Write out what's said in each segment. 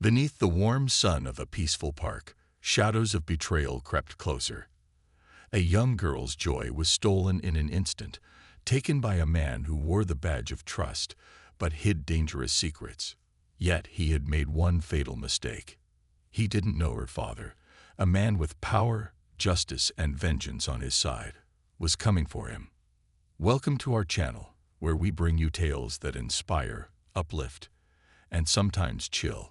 Beneath the warm sun of a peaceful park, shadows of betrayal crept closer. A young girl's joy was stolen in an instant, taken by a man who wore the badge of trust, but hid dangerous secrets. Yet he had made one fatal mistake. He didn't know her father, a man with power, justice, and vengeance on his side, was coming for him. Welcome to our channel, where we bring you tales that inspire, uplift, and sometimes chill.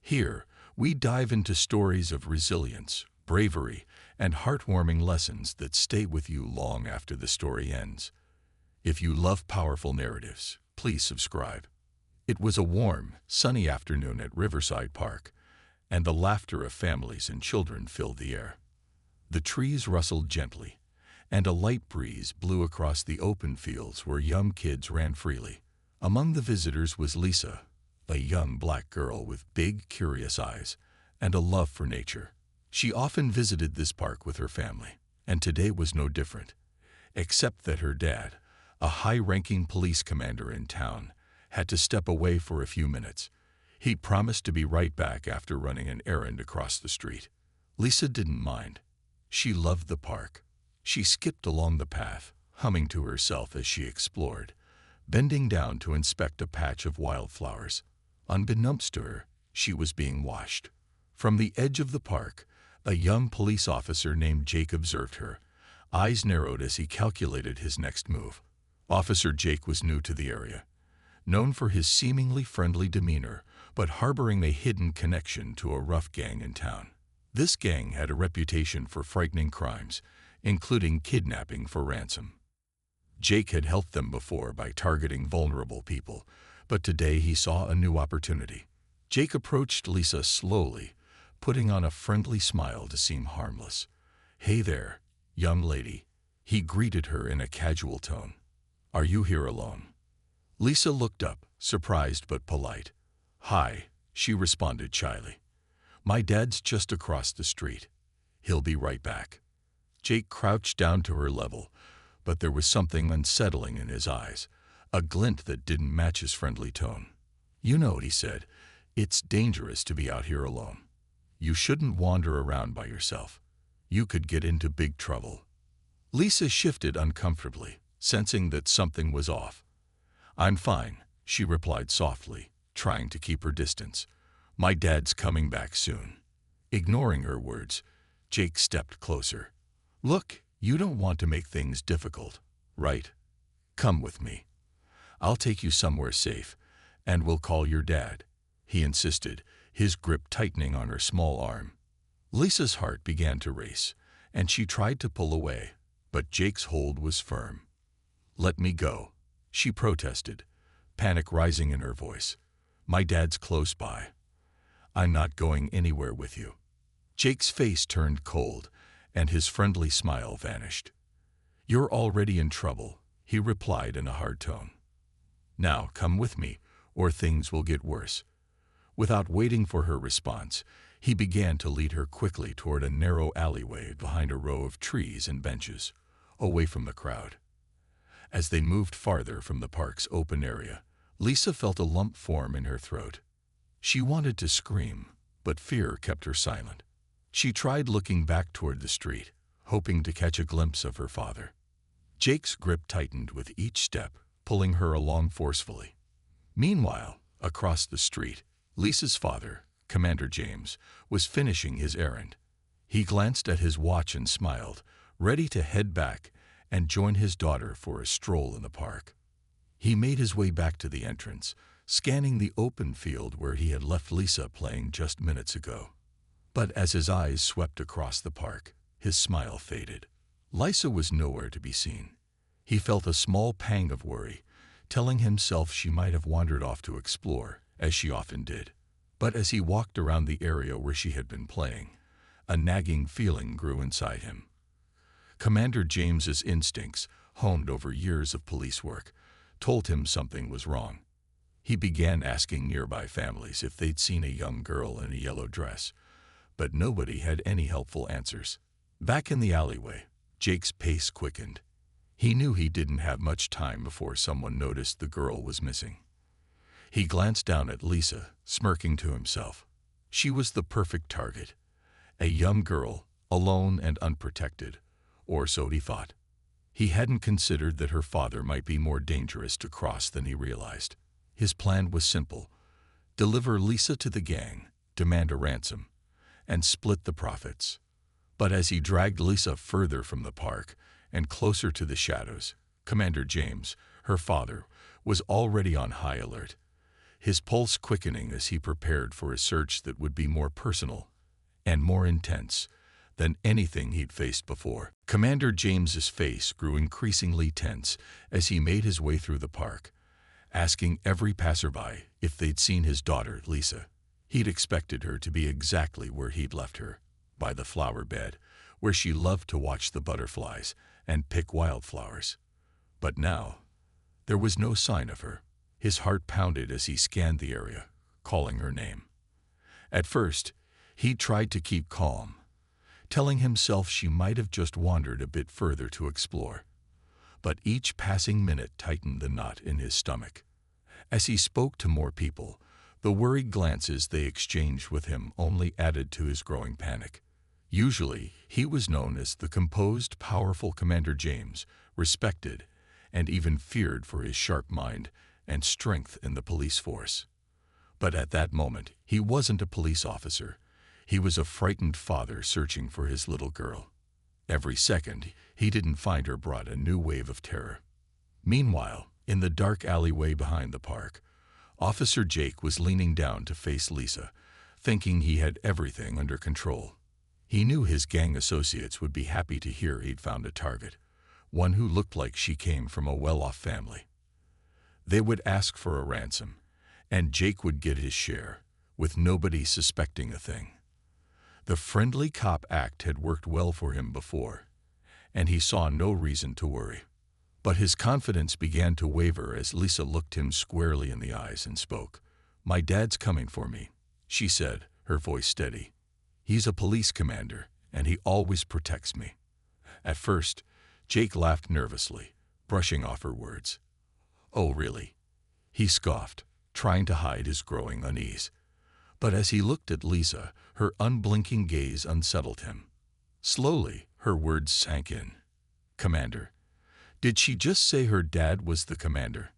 Here, we dive into stories of resilience, bravery, and heartwarming lessons that stay with you long after the story ends. If you love powerful narratives, please subscribe. It was a warm, sunny afternoon at Riverside Park, and the laughter of families and children filled the air. The trees rustled gently, and a light breeze blew across the open fields where young kids ran freely. Among the visitors was Lisa, a young black girl with big, curious eyes and a love for nature. She often visited this park with her family, and today was no different, except that her dad, a high-ranking police commander in town, had to step away for a few minutes. He promised to be right back after running an errand across the street. Lisa didn't mind. She loved the park. She skipped along the path, humming to herself as she explored, bending down to inspect a patch of wildflowers. Unbeknownst to her, she was being watched. From the edge of the park, a young police officer named Jake observed her, eyes narrowed as he calculated his next move. Officer Jake was new to the area, known for his seemingly friendly demeanor, but harboring a hidden connection to a rough gang in town. This gang had a reputation for frightening crimes, including kidnapping for ransom. Jake had helped them before by targeting vulnerable people, but today he saw a new opportunity. Jake approached Lisa slowly, putting on a friendly smile to seem harmless. "Hey there, young lady," he greeted her in a casual tone. "Are you here alone?" Lisa looked up, surprised but polite. "Hi," she responded shyly. "My dad's just across the street. He'll be right back." Jake crouched down to her level, but there was something unsettling in his eyes, a glint that didn't match his friendly tone. "You know," he said, "it's dangerous to be out here alone. You shouldn't wander around by yourself. You could get into big trouble." Lisa shifted uncomfortably, sensing that something was off. "I'm fine," she replied softly, trying to keep her distance. "My dad's coming back soon." Ignoring her words, Jake stepped closer. "Look, you don't want to make things difficult, right? Come with me. I'll take you somewhere safe, and we'll call your dad," he insisted, his grip tightening on her small arm. Lisa's heart began to race, and she tried to pull away, but Jake's hold was firm. "Let me go," she protested, panic rising in her voice. "My dad's close by. I'm not going anywhere with you." Jake's face turned cold, and his friendly smile vanished. "You're already in trouble," he replied in a hard tone. "Now come with me, or things will get worse." Without waiting for her response, he began to lead her quickly toward a narrow alleyway behind a row of trees and benches, away from the crowd. As they moved farther from the park's open area, Lisa felt a lump form in her throat. She wanted to scream, but fear kept her silent. She tried looking back toward the street, hoping to catch a glimpse of her father. Jake's grip tightened with each step, pulling her along forcefully. Meanwhile, across the street, Lisa's father, Commander James, was finishing his errand. He glanced at his watch and smiled, ready to head back and join his daughter for a stroll in the park. He made his way back to the entrance, scanning the open field where he had left Lisa playing just minutes ago. But as his eyes swept across the park, his smile faded. Lisa was nowhere to be seen. He felt a small pang of worry, telling himself she might have wandered off to explore, as she often did. But as he walked around the area where she had been playing, a nagging feeling grew inside him. Commander James's instincts, honed over years of police work, told him something was wrong. He began asking nearby families if they'd seen a young girl in a yellow dress, but nobody had any helpful answers. Back in the alleyway, Jake's pace quickened. He knew he didn't have much time before someone noticed the girl was missing. He glanced down at Lisa, smirking to himself. She was the perfect target. A young girl, alone and unprotected, or so he thought. He hadn't considered that her father might be more dangerous to cross than he realized. His plan was simple: deliver Lisa to the gang, demand a ransom, and split the profits. But as he dragged Lisa further from the park and closer to the shadows, Commander James, her father, was already on high alert, his pulse quickening as he prepared for a search that would be more personal and more intense than anything he'd faced before. Commander James's face grew increasingly tense as he made his way through the park, asking every passerby if they'd seen his daughter, Lisa. He'd expected her to be exactly where he'd left her, by the flower bed, where she loved to watch the butterflies and pick wildflowers. But now, there was no sign of her. His heart pounded as he scanned the area, calling her name. At first, he tried to keep calm, telling himself she might have just wandered a bit further to explore. But each passing minute tightened the knot in his stomach. As he spoke to more people, the worried glances they exchanged with him only added to his growing panic. Usually, he was known as the composed, powerful Commander James, respected and even feared for his sharp mind and strength in the police force. But at that moment, he wasn't a police officer. He was a frightened father searching for his little girl. Every second he didn't find her brought a new wave of terror. Meanwhile, in the dark alleyway behind the park, Officer Jake was leaning down to face Lisa, thinking he had everything under control. He knew his gang associates would be happy to hear he'd found a target, one who looked like she came from a well-off family. They would ask for a ransom, and Jake would get his share, with nobody suspecting a thing. The friendly cop act had worked well for him before, and he saw no reason to worry. But his confidence began to waver as Lisa looked him squarely in the eyes and spoke. "My dad's coming for me," she said, her voice steady. "He's a police commander, and he always protects me." At first, Jake laughed nervously, brushing off her words. "Oh, really?" he scoffed, trying to hide his growing unease. But as he looked at Lisa, her unblinking gaze unsettled him. Slowly, her words sank in. "Commander. Did she just say her dad was the commander?"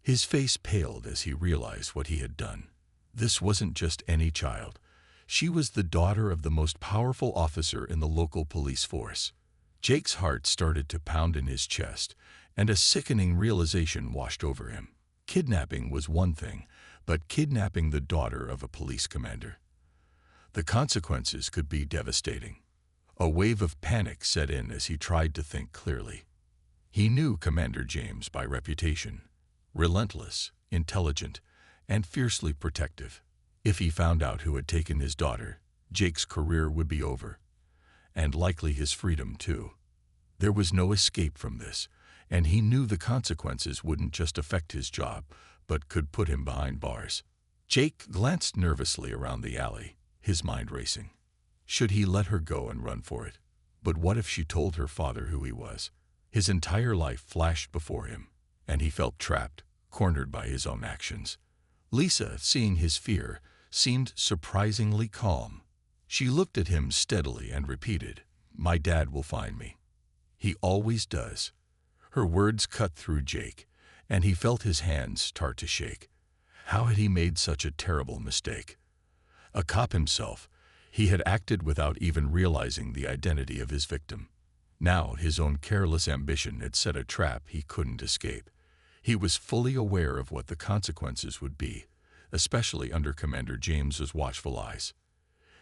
His face paled as he realized what he had done. This wasn't just any child. She was the daughter of the most powerful officer in the local police force. Jake's heart started to pound in his chest, and a sickening realization washed over him. Kidnapping was one thing, but kidnapping the daughter of a police commander. The consequences could be devastating. A wave of panic set in as he tried to think clearly. He knew Commander James by reputation: relentless, intelligent, and fiercely protective. If he found out who had taken his daughter, Jake's career would be over, and likely his freedom too. There was no escape from this, and he knew the consequences wouldn't just affect his job, but could put him behind bars. Jake glanced nervously around the alley, his mind racing. Should he let her go and run for it? But what if she told her father who he was? His entire life flashed before him, and he felt trapped, cornered by his own actions. Lisa, seeing his fear, seemed surprisingly calm. She looked at him steadily and repeated, "My dad will find me. He always does." Her words cut through Jake, and he felt his hands start to shake. How had he made such a terrible mistake? A cop himself, he had acted without even realizing the identity of his victim. Now his own careless ambition had set a trap he couldn't escape. He was fully aware of what the consequences would be, especially under Commander James's watchful eyes.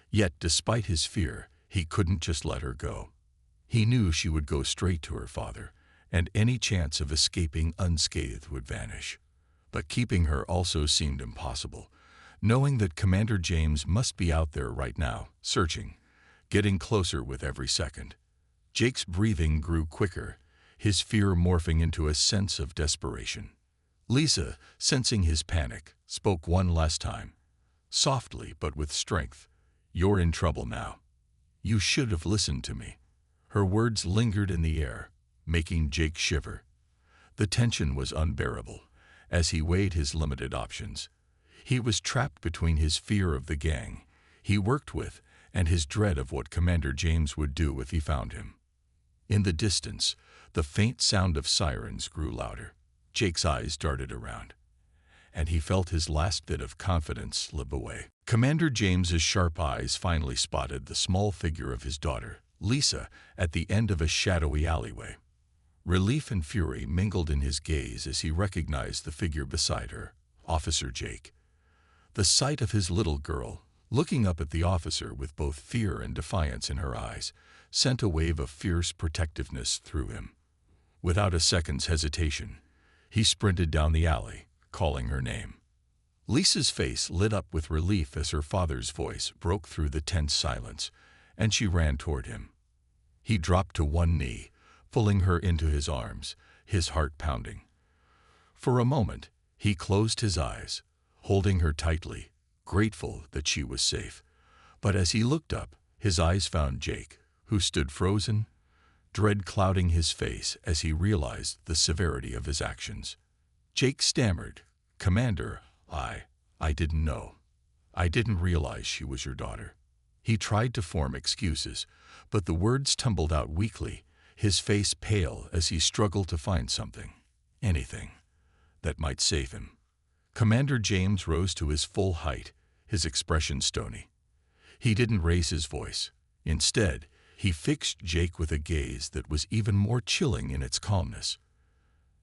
Yet, despite his fear, he couldn't just let her go. He knew she would go straight to her father, and any chance of escaping unscathed would vanish. But keeping her also seemed impossible, knowing that Commander James must be out there right now, searching, getting closer with every second. Jake's breathing grew quicker, his fear morphing into a sense of desperation. Lisa, sensing his panic, spoke one last time, softly but with strength. "You're in trouble now. You should have listened to me." Her words lingered in the air, making Jake shiver. The tension was unbearable as he weighed his limited options. He was trapped between his fear of the gang, he worked with, and his dread of what Commander James would do if he found him. In the distance, the faint sound of sirens grew louder. Jake's eyes darted around, and he felt his last bit of confidence slip away. Commander James's sharp eyes finally spotted the small figure of his daughter, Lisa, at the end of a shadowy alleyway. Relief and fury mingled in his gaze as he recognized the figure beside her, Officer Jake. The sight of his little girl, looking up at the officer with both fear and defiance in her eyes, sent a wave of fierce protectiveness through him. Without a second's hesitation, he sprinted down the alley, calling her name. Lisa's face lit up with relief as her father's voice broke through the tense silence, and she ran toward him. He dropped to one knee, pulling her into his arms, his heart pounding. For a moment, he closed his eyes, holding her tightly, grateful that she was safe. But as he looked up, his eyes found Jake, who stood frozen, dread clouding his face as he realized the severity of his actions. Jake stammered, "Commander, I didn't know. I didn't realize she was your daughter." He tried to form excuses, but the words tumbled out weakly, his face pale as he struggled to find something, anything, that might save him. Commander James rose to his full height, his expression stony. He didn't raise his voice. Instead, he fixed Jake with a gaze that was even more chilling in its calmness.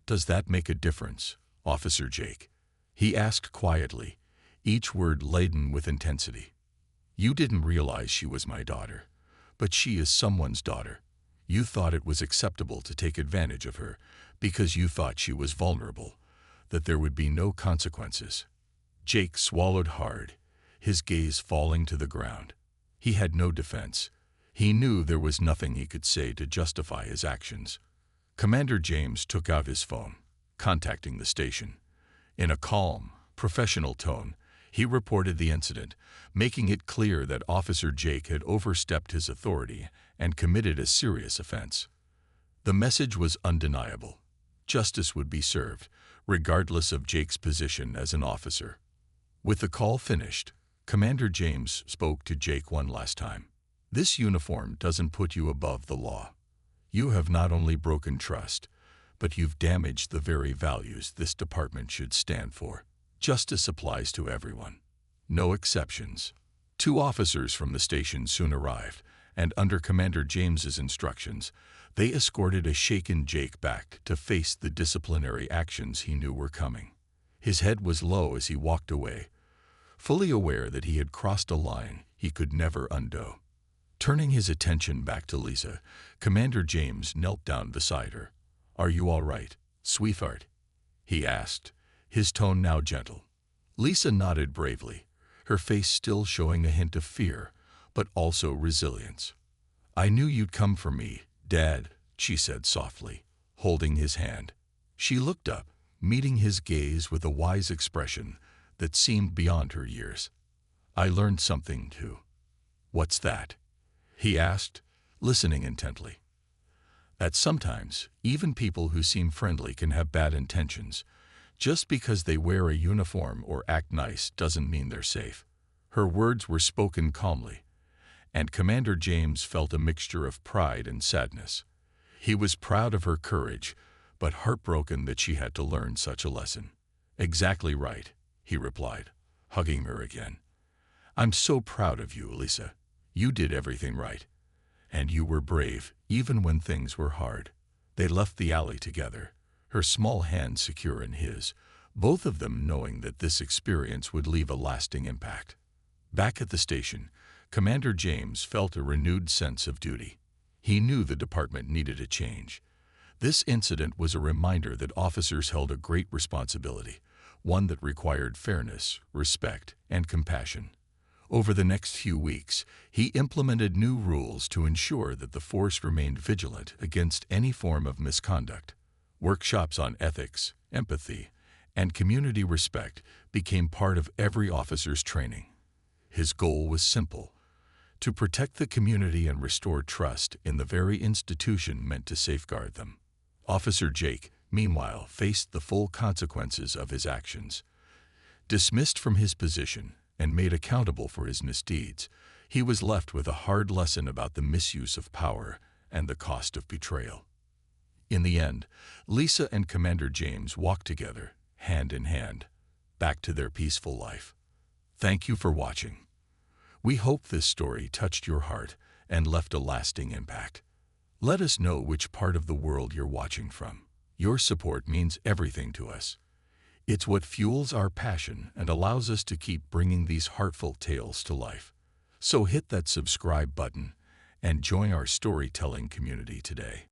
"Does that make a difference, Officer Jake?" he asked quietly, each word laden with intensity. "You didn't realize she was my daughter, but she is someone's daughter. You thought it was acceptable to take advantage of her because you thought she was vulnerable, that there would be no consequences." Jake swallowed hard, his gaze falling to the ground. He had no defense. He knew there was nothing he could say to justify his actions. Commander James took out his phone, contacting the station. In a calm, professional tone, he reported the incident, making it clear that Officer Jake had overstepped his authority and committed a serious offense. The message was undeniable. Justice would be served, regardless of Jake's position as an officer. With the call finished, Commander James spoke to Jake one last time. "This uniform doesn't put you above the law. You have not only broken trust, but you've damaged the very values this department should stand for. Justice applies to everyone. No exceptions." 2 officers from the station soon arrived, and under Commander James's instructions, they escorted a shaken Jake back to face the disciplinary actions he knew were coming. His head was low as he walked away, fully aware that he had crossed a line he could never undo. Turning his attention back to Lisa, Commander James knelt down beside her. "Are you all right, sweetheart?" he asked, his tone now gentle. Lisa nodded bravely, her face still showing a hint of fear, but also resilience. "I knew you'd come for me, Dad," she said softly, holding his hand. She looked up, meeting his gaze with a wise expression that seemed beyond her years. "I learned something too." "What's that?" he asked, listening intently. "That sometimes, even people who seem friendly can have bad intentions. Just because they wear a uniform or act nice doesn't mean they're safe." Her words were spoken calmly, and Commander James felt a mixture of pride and sadness. He was proud of her courage, but heartbroken that she had to learn such a lesson. "Exactly right," he replied, hugging her again. "I'm so proud of you, Lisa. You did everything right. And you were brave, even when things were hard." They left the alley together, her small hand secure in his, both of them knowing that this experience would leave a lasting impact. Back at the station, Commander James felt a renewed sense of duty. He knew the department needed a change. This incident was a reminder that officers held a great responsibility, one that required fairness, respect, and compassion. Over the next few weeks, he implemented new rules to ensure that the force remained vigilant against any form of misconduct. Workshops on ethics, empathy, and community respect became part of every officer's training. His goal was simple: to protect the community and restore trust in the very institution meant to safeguard them. Officer Jake, meanwhile, faced the full consequences of his actions. Dismissed from his position, and made accountable for his misdeeds, he was left with a hard lesson about the misuse of power and the cost of betrayal. In the end, Lisa and Commander James walked together, hand in hand, back to their peaceful life. Thank you for watching. We hope this story touched your heart and left a lasting impact. Let us know which part of the world you're watching from. Your support means everything to us. It's what fuels our passion and allows us to keep bringing these heartfelt tales to life. So hit that subscribe button and join our storytelling community today.